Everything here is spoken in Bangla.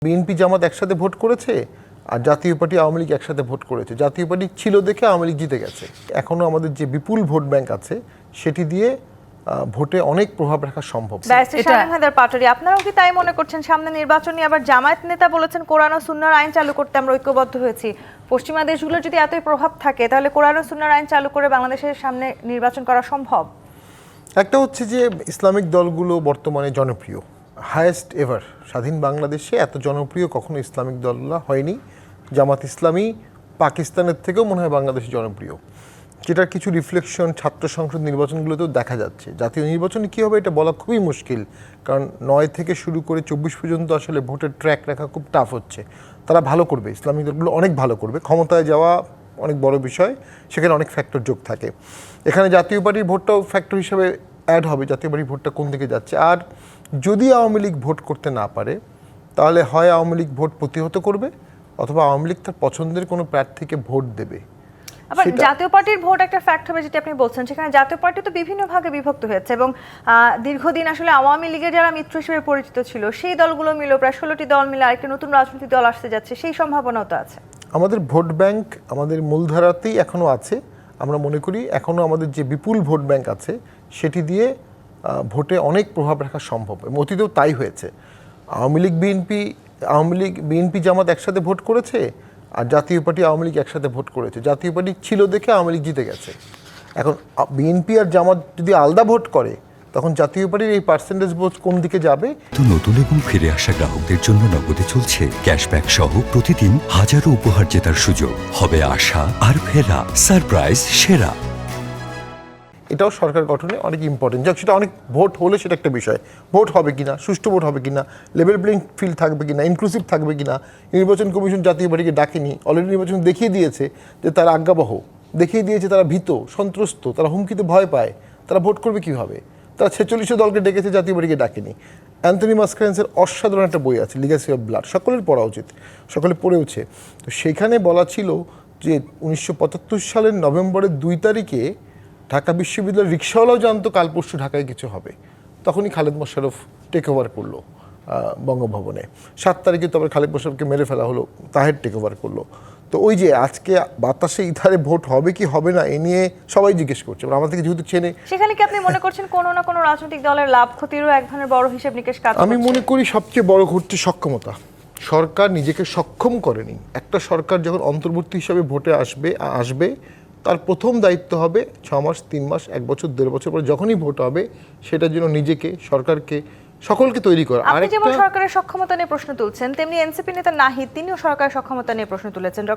বিএনপি জামাত একসাথে ভোট করেছে আর জাতীয় পার্টি আওয়ামী লীগ একসাথে ভোট করেছে। জাতীয় পার্টি ছিল দেখে আওয়ামী লীগ জিতে গেছে। এখনো আমাদের যে বিপুল ভোট ব্যাংক আছে সেটি দিয়ে ভোটে অনেক প্রভাব রাখা সম্ভব। পাটোয়ারি, আপনারাও কি তাই মনে করছেন? সামনে নির্বাচনী আবার জামায়াত নেতা বলেছেন কোরআন ও সুন্নাহর আইন চালু করতে আমরা ঐক্যবদ্ধ হয়েছি। পশ্চিমা দেশগুলো যদি এতই প্রভাব থাকে তাহলে কোরআন ও সুন্নাহর আইন চালু করে বাংলাদেশের সামনে নির্বাচন করা সম্ভব। একটা হচ্ছে যে ইসলামিক দলগুলো বর্তমানে জনপ্রিয়, হায়েস্ট এভার। স্বাধীন বাংলাদেশে এত জনপ্রিয় কখনো ইসলামিক দলগুলো হয়নি। জামাত ইসলামী পাকিস্তানের থেকেও মনে হয় বাংলাদেশে জনপ্রিয়, যেটার কিছু রিফ্লেকশন ছাত্র সংসদ নির্বাচনগুলোতেও দেখা যাচ্ছে। জাতীয় নির্বাচনে কী হবে এটা বলা খুবই মুশকিল, কারণ 9 থেকে শুরু করে 24 পর্যন্ত আসলে ভোটের ট্র্যাক রাখা খুব টাফ হচ্ছে। তারা ভালো করবে, ইসলামিক দলগুলো অনেক ভালো করবে, ক্ষমতায় যাওয়া অনেক বড় বিষয়, সেখানে অনেক ফ্যাক্টর যোগ থাকে। এখানে জাতীয় পার্টির ভোটটাও ফ্যাক্টর হিসেবে অ্যাড হবে, জাতীয় পার্টির ভোটটা কোন দিকে যাচ্ছে। আর যদি আওয়ামী লীগ ভোট করতে না পারে তাহলে হয় আওয়ামী লীগ ভোট প্রতিহত করবে অথবা আওয়ামী লীগ তার পছন্দের কোনো প্রার্থীকে ভোট দেবে। আবার জাতীয় পার্টির ভোট একটা ফ্যাক্ট হবে যেটা আপনি বলছেন, সেখানে জাতীয় পার্টি তো বিভিন্ন ভাগে বিভক্ত হয়েছে এবং দীর্ঘদিন আসলে আওয়ামী লীগের যারা মিত্র হিসেবে পরিচিত ছিল সেই দলগুলো মিলে প্রায় 16টি দল মিলে আরেকটা নতুন রাজনৈতিক দল আসতে যাচ্ছে, সেই সম্ভাবনাও তো আছে। আমাদের ভোট ব্যাংক আমাদের মূলধারাতেই এখনও আছে। আমরা মনে করি এখনও আমাদের যে বিপুল ভোট ব্যাংক আছে সেটি দিয়ে ভোটে অনেক প্রভাব রাখা সম্ভব। অতীতেও তাই হয়েছে। আওয়ামী লীগ বিএনপি জামাত একসাথে ভোট করেছে আর জাতীয় পার্টি আওয়ামী লীগ একসাথে ভোট করেছে। জাতীয় পার্টি ছিল দেখে আওয়ামী লীগ জিতে গেছে। এখন বিএনপি আর জামাত যদি আলাদা ভোট করে তখন জাতীয় পার্টির এই পার্সেন্টেজ ভোট কোন দিকে যাবে। তো নতুন এবং ফিরে আসা গ্রাহকদের জন্য নগদে চলছে ক্যাশব্যাক সহ প্রতিদিন হাজারো উপহার জেতার সুযোগ। হবে আশা আর ফেরা, সারপ্রাইজ সেরা। এটাও সরকার গঠনে অনেক ইম্পর্টেন্ট। যাক, সেটা অনেক ভোট হলে সেটা একটা বিষয়। ভোট হবে কিনা, সুষ্ঠু ভোট হবে কিনা, লেভেল প্লেইং ফিল্ড থাকবে কিনা, ইনক্লুসিভ থাকবে কিনা। নির্বাচন কমিশন জাতীয় পার্টিকে ডাকেনি, অলরেডি নির্বাচন দেখিয়ে দিয়েছে যে তারা আজ্ঞাবহ, দেখিয়ে দিয়েছে তারা ভীত, সন্ত্রস্ত, তারা হুমকিতে ভয় পায়। তারা ভোট করবে কীভাবে? তারা 46 দলকে ডেকেছে, জাতীয় পার্টিকে ডাকেনি। অ্যান্থনি মাসক্যারেন্সের অসাধারণ একটা বই আছে, লিগ্যাসি অফ ব্লাড, সকলের পড়া উচিত, সকলে পড়েওছে। তো সেখানে বলা ছিল যে 1975 সালের নভেম্বরের 2 তারিখে ঢাকা বিশ্ববিদ্যালয়ের রিক্সাওয়ালাও জানতো কাল পরশু ঢাকায় কিছু হবে। তখনই খালেদ মোশাররফ টেক ওভার করলো বঙ্গভবনে। 7 তারিখে তো আবার খালেদ মোশাররফকে মেরে ফেলা হলো, তাহের টেক ওভার করলো। তো ওই যে আজকে বাতাসে ইধারে ভোট হবে কি হবে না এ নিয়ে সবাই জিজ্ঞেস করছে, আমার থেকে যেহেতু চেনে। সেখানে কি আপনি মনে করছেন কোনো না কোনো রাজনৈতিক দলের লাভ ক্ষতিরও এক ধরনের বড় হিসেব নিকেশ কাজ করছে? আমি মনে করি সবচেয়ে বড় ঘটছে সক্ষমতা। সরকার নিজেকে সক্ষম করেনি। একটা সরকার যখন অন্তর্বর্তী হিসাবে ভোটে আসবে তার প্রথম দায়িত্ব হবে 6 মাস, 3 মাস, 1 বছর, 1.5 বছর পরে যখনই ভোট হবে সেটার জন্য নিজেকে, সরকারকে, সকলকে তৈরি করা। আপনি যেমন সরকারের সক্ষমতা নিয়ে প্রশ্ন তুলছেন, তেমনি এনসিপি নেতা নাহিদ তিনিও সরকারের সক্ষমতা নিয়ে প্রশ্ন তুলেছেন।